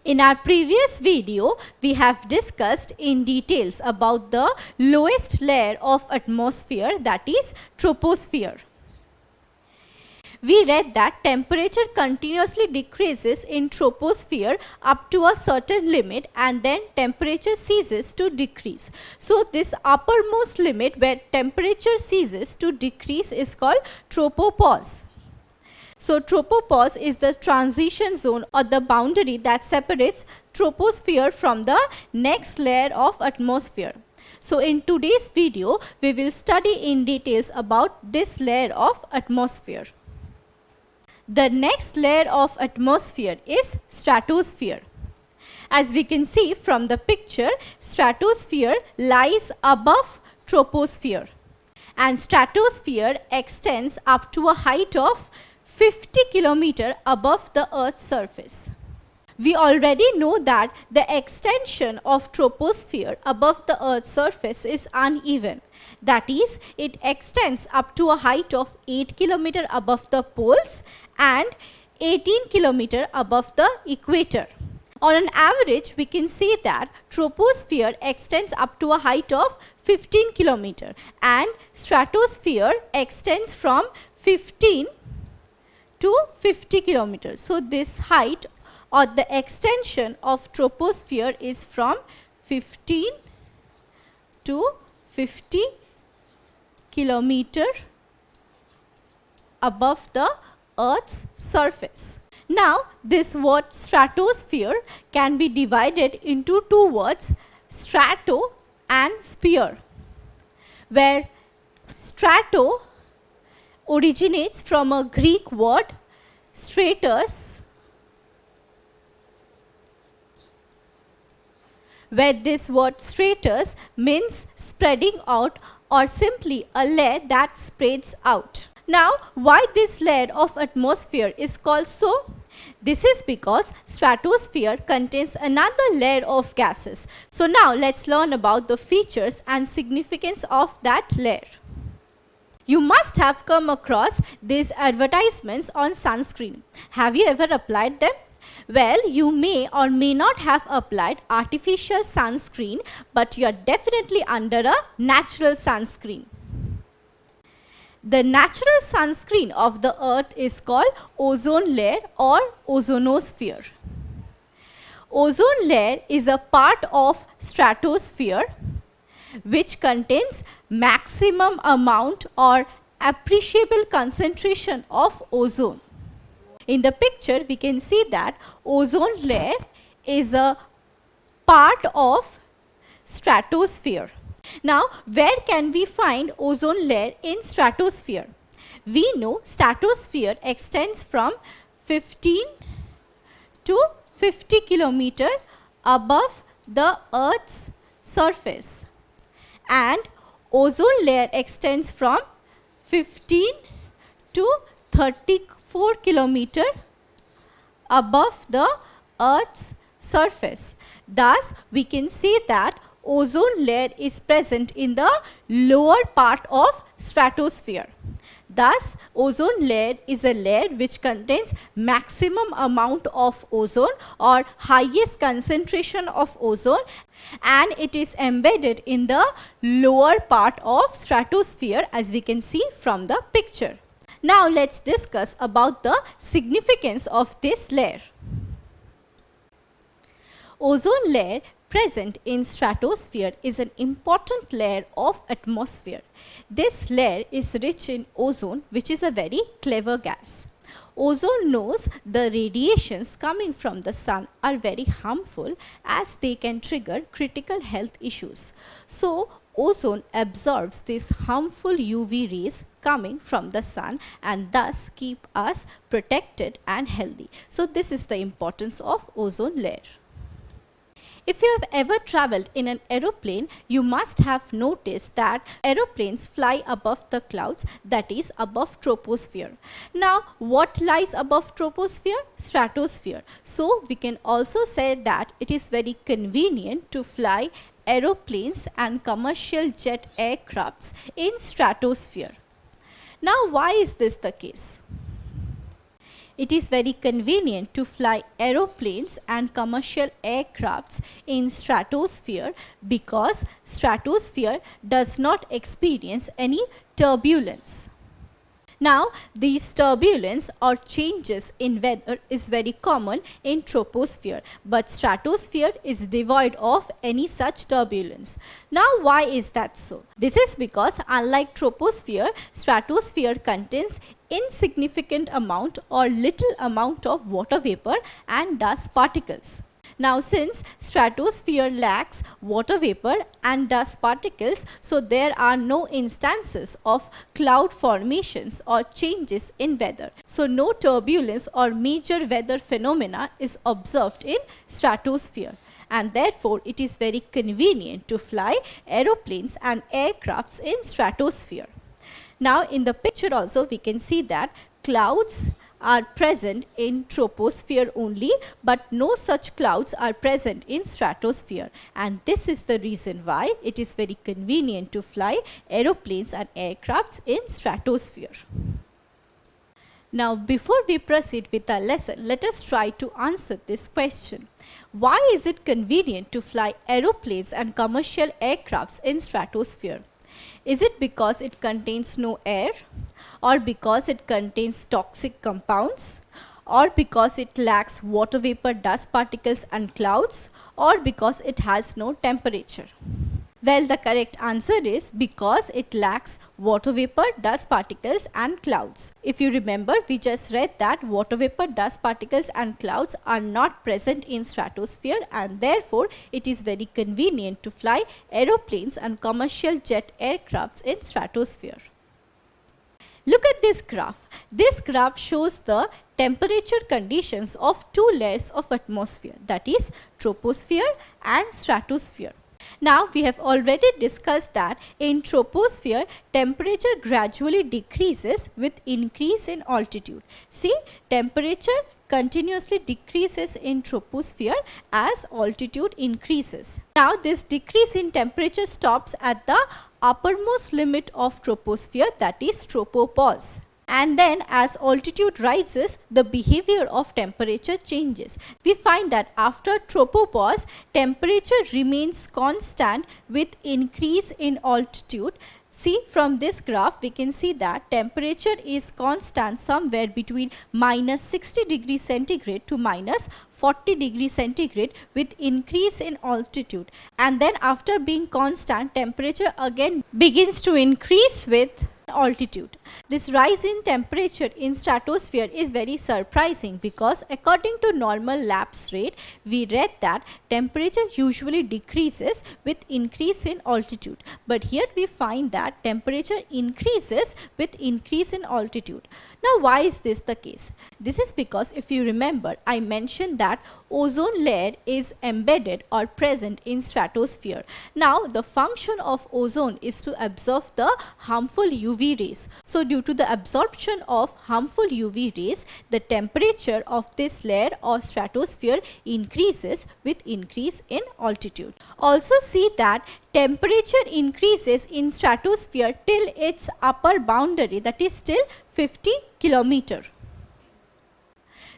In our previous video, we have discussed in details about the lowest layer of atmosphere, that is troposphere. We read that temperature continuously decreases in troposphere up to a certain limit and then temperature ceases to decrease. So this uppermost limit where temperature ceases to decrease is called tropopause. So tropopause is the transition zone or the boundary that separates troposphere from the next layer of atmosphere. So in today's video, we will study in details about this layer of atmosphere. The next layer of atmosphere is stratosphere. As we can see from the picture, stratosphere lies above troposphere and stratosphere extends up to a height of 50 km above the Earth's surface. We already know that the extension of troposphere above the Earth's surface is uneven. That is, it extends up to a height of 8 km above the poles and 18 km above the equator. On an average, we can say that troposphere extends up to a height of 15 km and stratosphere extends from 15 to 50 kilometers. So this height or the extension of troposphere is from 15 to 50 kilometer above the Earth's surface. Now this word stratosphere can be divided into two words, strato and sphere, where strato originates from a Greek word stratus, where this word stratus means spreading out or simply a layer that spreads out. Now, why this layer of atmosphere is called so? This is because stratosphere contains another layer of gases. So now let's learn about the features and significance of that layer. You must have come across these advertisements on sunscreen. Have you ever applied them? Well, you may or may not have applied artificial sunscreen, but you are definitely under a natural sunscreen. The natural sunscreen of the Earth is called ozone layer or ozonosphere. Ozone layer is a part of stratosphere which contains maximum amount or appreciable concentration of ozone. In the picture, we can see that ozone layer is a part of stratosphere. Now, where can we find ozone layer in stratosphere? We know stratosphere extends from 15 to 50 km above the Earth's surface, and ozone layer extends from 15 to 34 km above the Earth's surface. Thus, we can say that ozone layer is present in the lower part of stratosphere. Thus, ozone layer is a layer which contains maximum amount of ozone or highest concentration of ozone, and it is embedded in the lower part of stratosphere, as we can see from the picture. Now let's discuss about the significance of this layer. Ozone layer present in stratosphere is an important layer of atmosphere. This layer is rich in ozone, which is a very clever gas. Ozone knows the radiations coming from the sun are very harmful as they can trigger critical health issues. So ozone absorbs these harmful UV rays coming from the sun and thus keep us protected and healthy. So this is the importance of ozone layer. If you have ever traveled in an aeroplane, you must have noticed that aeroplanes fly above the clouds, that is above troposphere. Now, what lies above troposphere? Stratosphere. So, we can also say that it is very convenient to fly aeroplanes and commercial jet aircrafts in stratosphere. Now, why is this the case? It is very convenient to fly aeroplanes and commercial aircrafts in stratosphere because stratosphere does not experience any turbulence. Now, these turbulence or changes in weather is very common in troposphere, but stratosphere is devoid of any such turbulence. Now, why is that so? This is because unlike troposphere, stratosphere contains insignificant amount or little amount of water vapor and dust particles. Now, since stratosphere lacks water vapor and dust particles, so there are no instances of cloud formations or changes in weather. So, no turbulence or major weather phenomena is observed in stratosphere, and therefore it is very convenient to fly aeroplanes and aircrafts in stratosphere. Now, in the picture also we can see that clouds are present in troposphere only, but no such clouds are present in stratosphere, and this is the reason why it is very convenient to fly aeroplanes and aircrafts in stratosphere. Now, before we proceed with our lesson, let us try to answer this question. Why is it convenient to fly aeroplanes and commercial aircrafts in stratosphere? Is it because it contains no air, or because it contains toxic compounds, or because it lacks water vapor, dust particles and clouds, or because it has no temperature? Well, the correct answer is because it lacks water vapor, dust particles and clouds. If you remember, we just read that water vapor, dust particles and clouds are not present in stratosphere, and therefore it is very convenient to fly aeroplanes and commercial jet aircrafts in stratosphere. Look at this graph. This graph shows the temperature conditions of two layers of atmosphere, that is troposphere and stratosphere. Now, we have already discussed that in troposphere, temperature gradually decreases with increase in altitude. See, temperature continuously decreases in troposphere as altitude increases. Now, this decrease in temperature stops at the uppermost limit of troposphere, that is tropopause. And then as altitude rises, the behavior of temperature changes. We find that after tropopause, temperature remains constant with increase in altitude. See, from this graph we can see that temperature is constant somewhere between minus 60 degrees centigrade to minus 40 degrees centigrade with increase in altitude, and then after being constant, temperature again begins to increase with altitude. This rise in temperature in stratosphere is very surprising because according to normal lapse rate, we read that temperature usually decreases with increase in altitude, but here we find that temperature increases with increase in altitude. Now, why is this the case? This is because if you remember, I mentioned that ozone layer is embedded or present in stratosphere. Now, the function of ozone is to absorb the harmful UV rays. So, due to the absorption of harmful UV rays, the temperature of this layer or stratosphere increases with increase in altitude. Also see that temperature increases in stratosphere till its upper boundary, that is till 50 kilometer.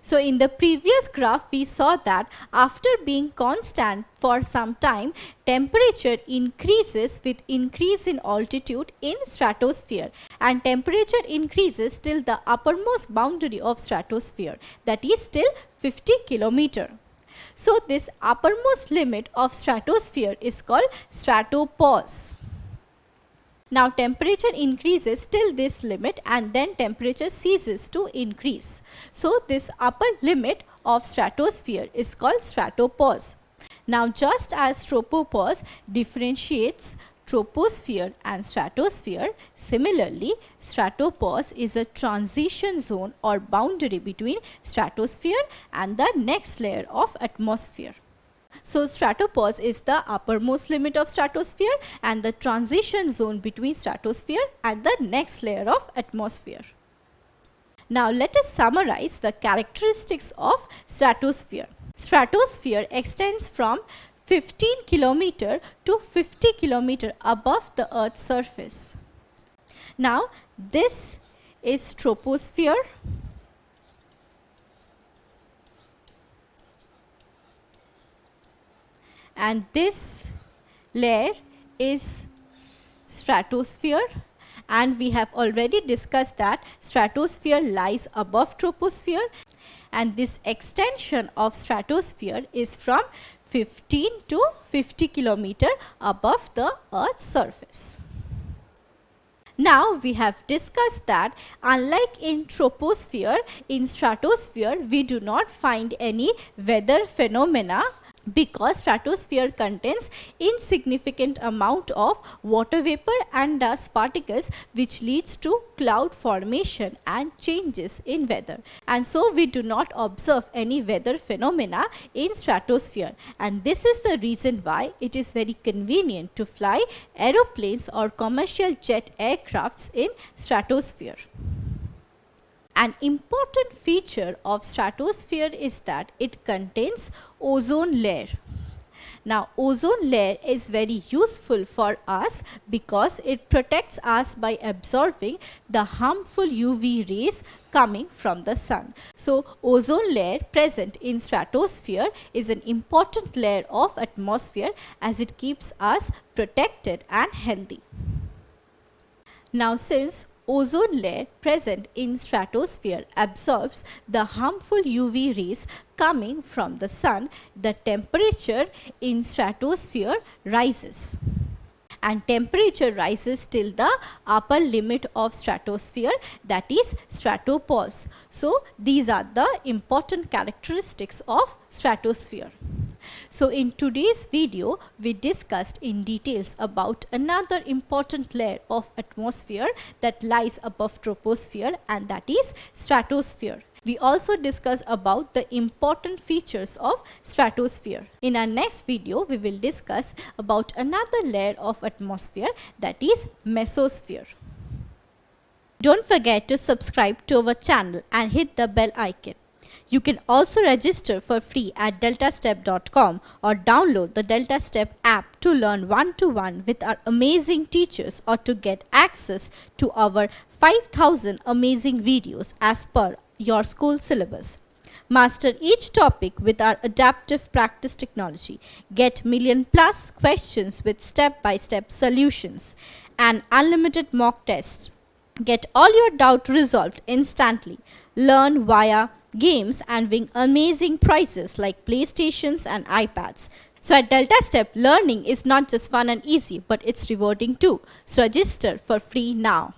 So, in the previous graph we saw that after being constant for some time, temperature increases with increase in altitude in stratosphere, and temperature increases till the uppermost boundary of stratosphere, that is till 50 kilometer. So, this uppermost limit of stratosphere is called stratopause. Now, temperature increases till this limit and then temperature ceases to increase. So, this upper limit of stratosphere is called stratopause. Now, just as tropopause differentiates troposphere and stratosphere, similarly, stratopause is a transition zone or boundary between stratosphere and the next layer of atmosphere. So, stratopause is the uppermost limit of stratosphere and the transition zone between stratosphere and the next layer of atmosphere. Now, let us summarize the characteristics of stratosphere. Stratosphere extends from 15 km to 50 km above the Earth's surface. Now, this is troposphere. and this layer is stratosphere, and we have already discussed that stratosphere lies above troposphere, and this extension of stratosphere is from 15 to 50 kilometer above the Earth's surface. Now we have discussed that unlike in troposphere, in stratosphere we do not find any weather phenomena because stratosphere contains insignificant amount of water vapor and dust particles, which leads to cloud formation and changes in weather, and so we do not observe any weather phenomena in stratosphere, and this is the reason why it is very convenient to fly aeroplanes or commercial jet aircrafts in stratosphere. An important feature of stratosphere is that it contains ozone layer. Now ozone layer is very useful for us because it protects us by absorbing the harmful UV rays coming from the sun. So ozone layer present in stratosphere is an important layer of atmosphere as it keeps us protected and healthy. Now since ozone layer present in stratosphere absorbs the harmful UV rays coming from the sun, the temperature in stratosphere rises. And temperature rises till the upper limit of stratosphere, that is stratopause. So these are the important characteristics of stratosphere. So in today's video we discussed in details about another important layer of atmosphere that lies above troposphere, and that is stratosphere. We also discussed about the important features of stratosphere. In our next video we will discuss about another layer of atmosphere, that is mesosphere. Don't forget to subscribe to our channel and hit the bell icon. You can also register for free at DeltaStep.com or download the DeltaStep app to learn one-to-one with our amazing teachers, or to get access to our 5,000 amazing videos as per your school syllabus. Master each topic with our adaptive practice technology. Get million-plus questions with step-by-step solutions and unlimited mock tests. Get all your doubt resolved instantly. Learn via games and win amazing prizes like PlayStations and iPads. So at DeltaStep, learning is not just fun and easy, but it's rewarding too. So register for free now.